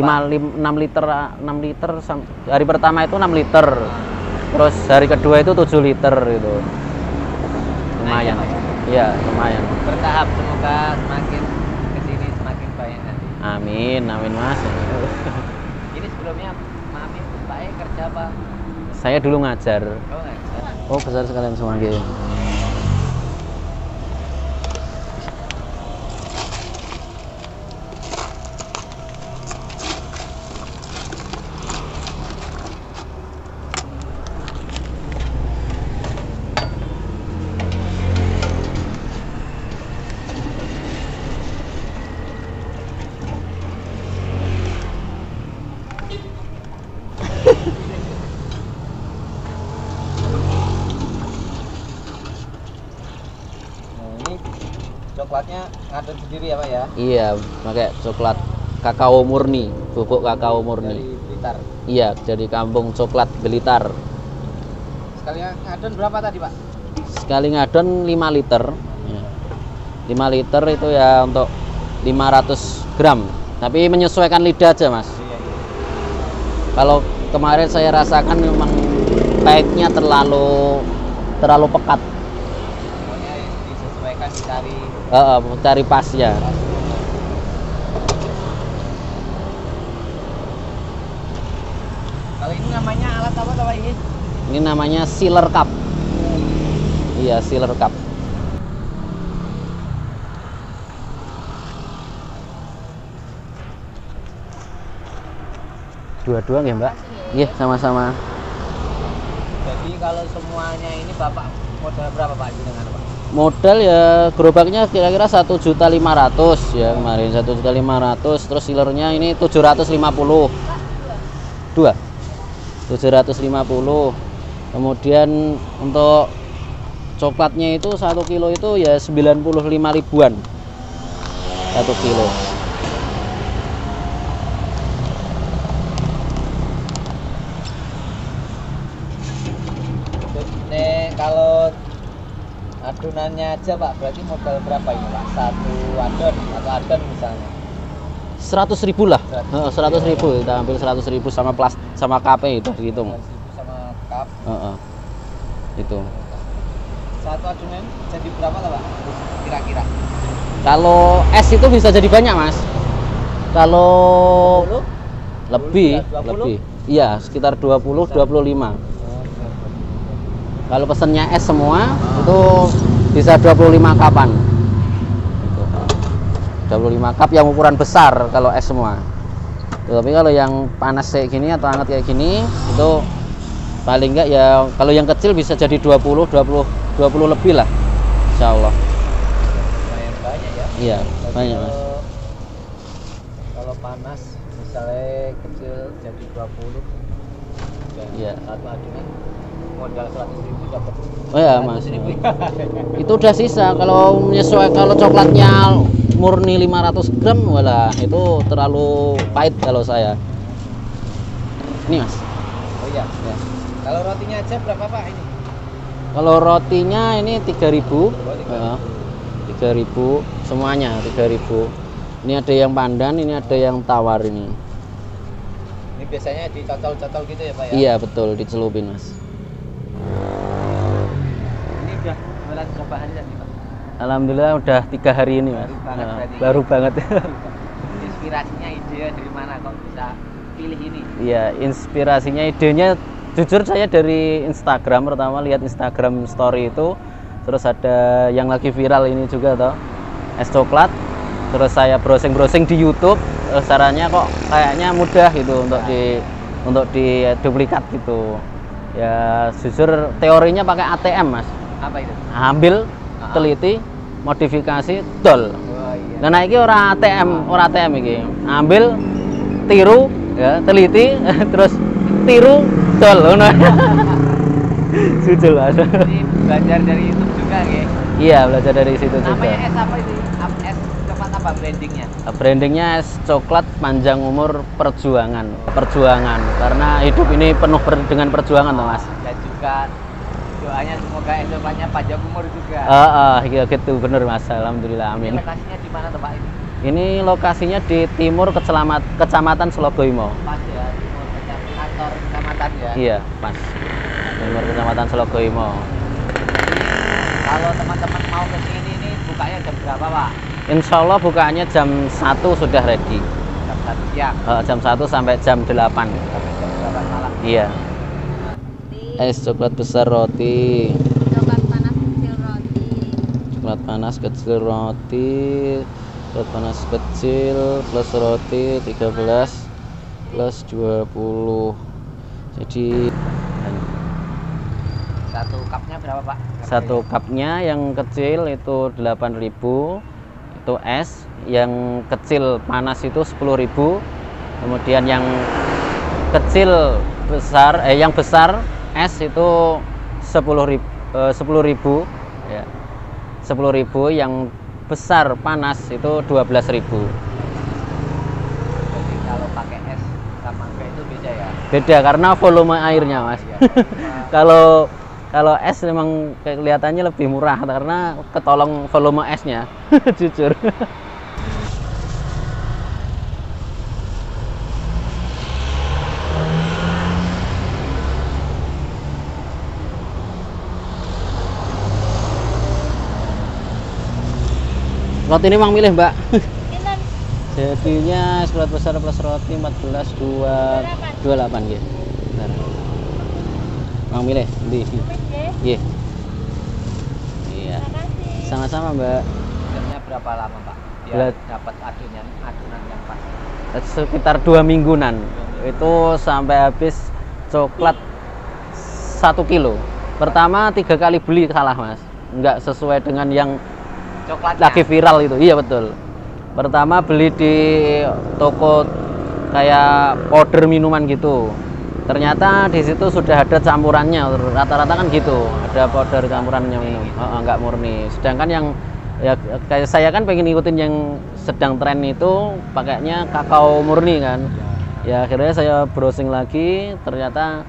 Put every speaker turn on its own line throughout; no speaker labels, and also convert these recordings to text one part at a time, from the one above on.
6 liter, 6 liter. Hari pertama itu 6 liter. Terus hari kedua itu 7 liter gitu. Lumayan. Iya, lumayan.
Bertahap, semoga semakin kesini semakin banyak nanti.
Amin, amin Mas.
Ini sebelumnya maaf ya, Pak kerja apa?
Saya dulu ngajar.
Oh, ngajar.
Oh, besar sekalian semua gitu.
Coklatnya ngadon sendiri ya Pak ya?
Iya, pakai coklat kakao murni, bubuk kakao murni.
Dari Blitar.
Iya, jadi kampung coklat Blitar.
Sekali ngadon berapa tadi Pak?
Sekali ngadon 5 liter. Ya. 5 liter itu ya untuk 500 gram. Tapi menyesuaikan lidah aja Mas.
Iya.
Kalau kemarin saya rasakan memang pahitnya terlalu pekat.
Pokoknya disesuaikan dicari.
Cari pas ya.
Kalau ini namanya alat apa Pak ini?
Ini namanya sealer cup. Iya, sealer cup. Dua-dua ya Mbak? Iya, sama-sama.
Jadi kalau semuanya ini Bapak modal berapa Pak dengan Pak?
Modal ya gerobaknya kira-kira 1.500.000 ya kemarin 1.500.000, terus sealernya ini 750. 750. Kemudian untuk coklatnya itu 1 kilo itu ya 95 ribuan 1 kilo.
Ini kalau adonannya aja Pak, berarti modal berapa ini Pak? Satu adon atau adon misalnya?
100.000 lah. 100.000 kita ambil 100.000 sama KP itu dihitung.
100.000 sama cup.
Itu.
Satu adonan jadi berapa lah Pak? Kira-kira?
Kalau es itu bisa jadi banyak Mas. Kalau
20?
lebih. Iya, sekitar 20-25. Kalau pesennya es semua itu bisa 25 kapan. Gitu. 25 cup yang ukuran besar kalau es semua. Tapi kalau yang panas kayak gini atau hangat kayak gini itu paling enggak ya kalau yang kecil bisa jadi 20 lebih lah. Insyaallah.
Lumayan banyak ya.
Iya, banyak Mas.
Kalau panas misalnya kecil jadi 20.
Iya.
Satu adonan modal 100.000 dapat.
Oh ya Mas. Itu udah sisa. Kalau menyesuaikan, kalau coklatnya murni 500 gram walah itu terlalu pahit kalau saya. Ini Mas.
Oh iya. Ya. Kalau rotinya aja berapa Pak ini?
Kalau rotinya ini 3.000.
Oh, 3.000.
3.000 semuanya 3.000. Ini ada yang pandan, ini ada yang tawar ini.
Ini biasanya dicocol-cocol gitu ya Pak ya?
Iya betul, dicelupin Mas.
Ini udah jualan berapa hari tadi Pak?
Alhamdulillah udah 3 hari ini Mas.
Baru banget berarti.
Baru banget.
Inspirasinya ide dari mana kok bisa pilih ini?
Iya, inspirasinya idenya jujur saya dari Instagram, pertama lihat Instagram story itu, terus ada yang lagi viral ini juga toh, es coklat. Terus saya browsing di YouTube, caranya kok kayaknya mudah gitu untuk di duplikat gitu. Ya jujur teorinya pakai ATM Mas.
Apa itu?
Ambil, teliti, modifikasi, dol.
Oh iya.
Nah ini ora ATM iki. Ambil, tiru, ya, teliti, terus tiru, dol ngono. Jujur Mas.
Ini belajar dari YouTube juga ya?
Iya, belajar dari situ juga.
Namanya es apa itu? Es coklat apa brandingnya?
Brandingnya es coklat panjang umur perjuangan. Karena hidup ini penuh dengan perjuangan toh Mas.
Dan juga doanya semoga es coklatnya panjang umur juga.
Gitu bener Mas. Alhamdulillah, amin.
Ini lokasinya di mana tuh Pak ini?
Ini lokasinya di timur Kecamatan Slogoimo.
Pas ya, timur kantor kecamatan ya.
Iya, pas. Timur Kecamatan Slogoimo.
Kalau teman-teman mau ke sini ini bukanya jam berapa, Pak?
Insya Allah bukaannya jam 1 sudah ready.
Jam 1 siang.
Jam 1 sampai jam 8.
Sampai jam 8 malam.
Iya. Es coklat besar roti.
Coklat panas kecil roti.
Coklat panas kecil roti. Coklat panas kecil plus roti 13 plus 20. Jadi
Satu cupnya berapa, Pak?
satu cupnya yang kecil itu 8.000, itu es. Yang kecil panas itu 10.000. Kemudian yang kecil besar yang besar es itu 10.000 ya. 10.000, yang besar panas itu 12.000.
Jadi kalau pakai es sama enggak itu beda ya?
Beda karena volume airnya, Mas.
Iya.
Kalau es memang kelihatannya lebih murah karena ketolong volume esnya. Jujur. Roti ini Mang milih, Mbak.
Pinten?
Jadinya coklat besar plus roti 14.28 nggih. Benar. Mang milih ndi? Nggih. Iya.
Makasih.
Sama-sama, Mbak.
Jamnya berapa lama, Pak?
Bulat.
Biar dapat adonan yang pas.
Sekitar 2 mingguan. Itu sampai habis coklat 1 kilo. Pertama 3 kali beli salah, Mas. Enggak sesuai dengan yang
Coklatnya.
lagi viral itu. Iya betul. Pertama beli di toko kayak powder minuman gitu. Ternyata di situ sudah ada campurannya. Rata-rata kan gitu. Ada powder campurannya minum. Enggak murni. Sedangkan yang ya kayak saya kan pengen ngikutin yang sedang tren itu pakainya kakao murni kan. Ya akhirnya saya browsing lagi, ternyata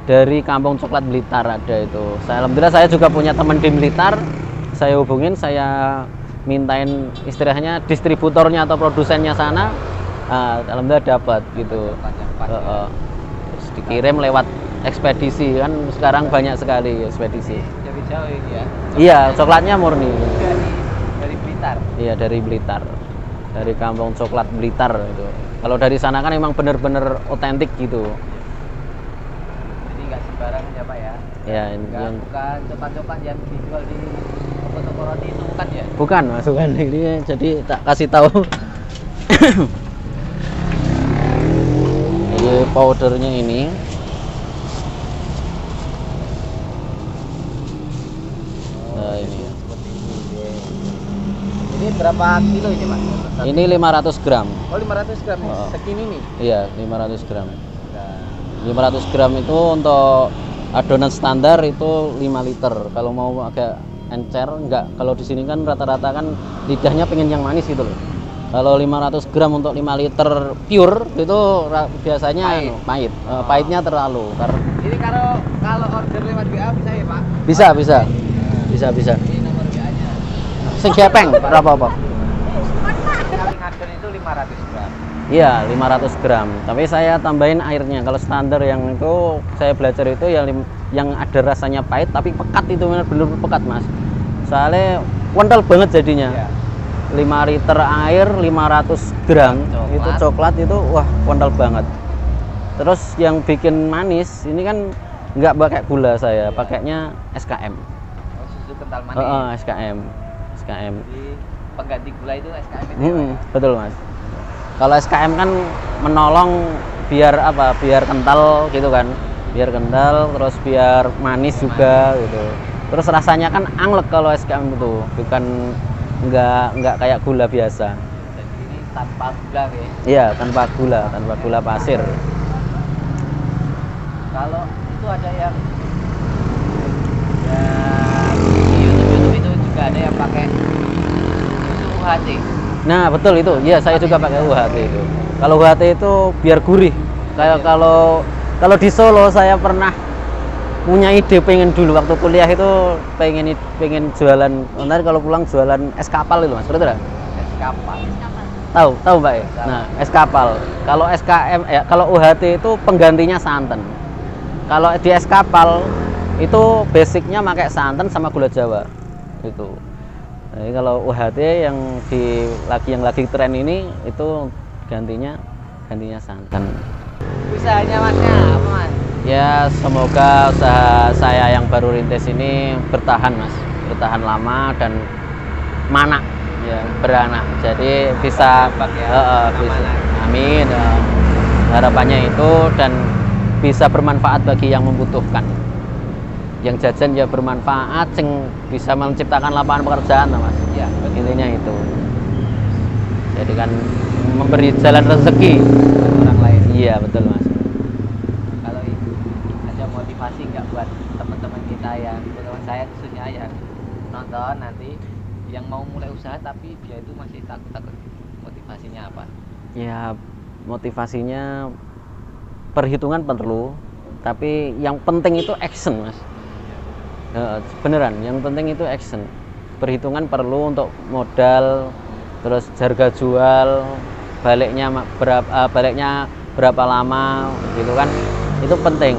dari Kampung Coklat Blitar ada itu. Alhamdulillah saya juga punya teman di Blitar. Saya hubungin, saya mintain istilahnya distributornya atau produsennya sana. Alhamdulillah dapat gitu.
Coklat yang pas. Ya.
Terus dikirim lewat ekspedisi, kan sekarang banyak sekali ekspedisi.
Jadi jauh ini ya.
Iya, coklatnya murni.
Dari Blitar.
Iya, dari Blitar. Dari Kampung Coklat Blitar itu. Kalau dari sana kan emang bener-bener otentik gitu.
Jadi nggak sembarangan ya, Pak ya.
Ya,
Bukan coklat-coklat yang dijual di toko-toko roti itu bukan ya?
bukan masukan ini, jadi tak kasih tahu. Jadi powdernya ini ini
Ini berapa kilo ini, Pak?
ini 500 gram.
Oh, 500 gram.
Oh.
Segini nih.
Iya, 500 gram. 500 gram itu untuk adonan standar itu 5 liter. Kalau mau agak encer enggak. Kalau di sini kan rata-rata kan lidahnya pengen yang manis gitu loh. Kalau 500 gram untuk 5 liter pure itu biasanya pahit. Pahitnya terlalu.
Ini kalau order lewat WA bisa ya, Pak?
Bisa.
Ini nomor WA-nya.
Sing gepeng berapa, Pak?
Kali ngadon itu 500 gram.
Iya, 500 gram. Tapi saya tambahin airnya. Kalau standar yang itu saya belajar itu yang ada rasanya pahit tapi pekat, itu benar-benar pekat, Mas. Soalnya kental banget jadinya.
Iya.
5 liter air 500 gram
Coklat.
itu coklat itu wah kental banget. Terus yang bikin manis ini kan nggak pakai gula, saya pakainya SKM.
Oh, susu kental manis.
SKM.
Jadi pengganti gula itu SKM itu. Ya, Pak, ya?
Betul, Mas. Kalau SKM kan menolong biar apa? Biar kental gitu kan. Biar kental, terus biar manis juga gitu. Terus rasanya kan anglek kalau SKM itu, bukan nggak kayak gula biasa.
Jadi ini tanpa gula ya.
Iya, tanpa gula pasir.
Kalau itu ada yang di YouTube itu juga ada yang pakai susu UHT.
Nah, betul itu. Iya, saya juga pakai UHT itu. Kalau UHT itu biar gurih. Kayak kalau di Solo saya pernah punya ide, pengen dulu waktu kuliah itu pengen jualan, ntar kalau pulang jualan es kapal itu, Mas. Betul nggak?
Es kapal.
tahu Pak ya. Nah, es kapal. Kalau SKM ya, kalau UHT itu penggantinya santan. Kalau di es kapal itu basicnya pakai santan sama gula Jawa gitu. Jadi kalau UHT yang lagi tren ini itu gantinya santan.
Usahanya Masnya apa Mas?
Ya semoga usaha saya yang baru rintis ini bertahan Mas, bertahan lama dan manak ya, beranak. Jadi bisa, bisa. Amin. Harapannya itu dan bisa bermanfaat bagi yang membutuhkan. Yang jajan ya bermanfaat, yang bisa menciptakan lapangan pekerjaan Mas.
Ya,
intinya itu. Jadi kan memberi jalan rezeki
orang lain.
Iya betul Mas.
Kalau itu ada motivasi nggak buat teman-teman kita yang teman saya khususnya yang nonton nanti yang mau mulai usaha tapi dia itu masih takut-takut, motivasinya apa?
Ya motivasinya perhitungan perlu, tapi yang penting itu action Mas. Beneran, yang penting itu action. Perhitungan perlu untuk modal, terus harga jual, baliknya berapa lama gitu kan, itu penting.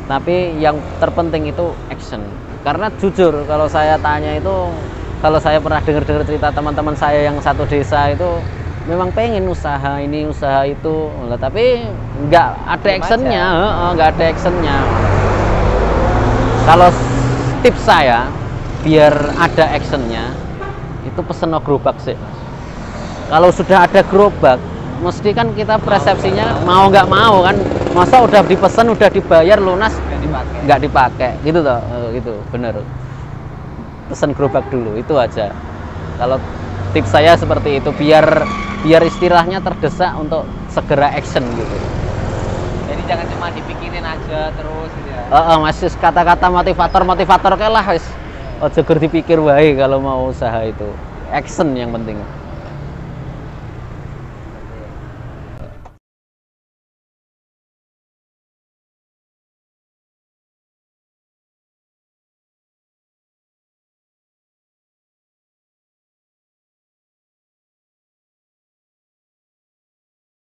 Tapi yang terpenting itu action. Karena jujur kalau saya tanya itu, kalau saya pernah dengar cerita teman-teman saya yang satu desa itu memang pengen usaha ini usaha itu, tapi nggak ada actionnya, nggak ada actionnya. Kalau tips saya biar ada actionnya itu pesen gerobak sih Mas. Kalau sudah ada gerobak mesti kan kita persepsinya mau nggak mau kan, masa udah dipesan udah dibayar lunas nggak dipakai gitu toh, gitu bener. Pesen gerobak dulu itu aja. Kalau tips saya seperti itu biar istilahnya terdesak untuk segera action gitu.
Jadi jangan cuma dipikirin aja terus gitu ya.
Masih kata-kata motivator kayak lah wis. Ojo gur dipikir wae kalau mau usaha itu. Action yang penting.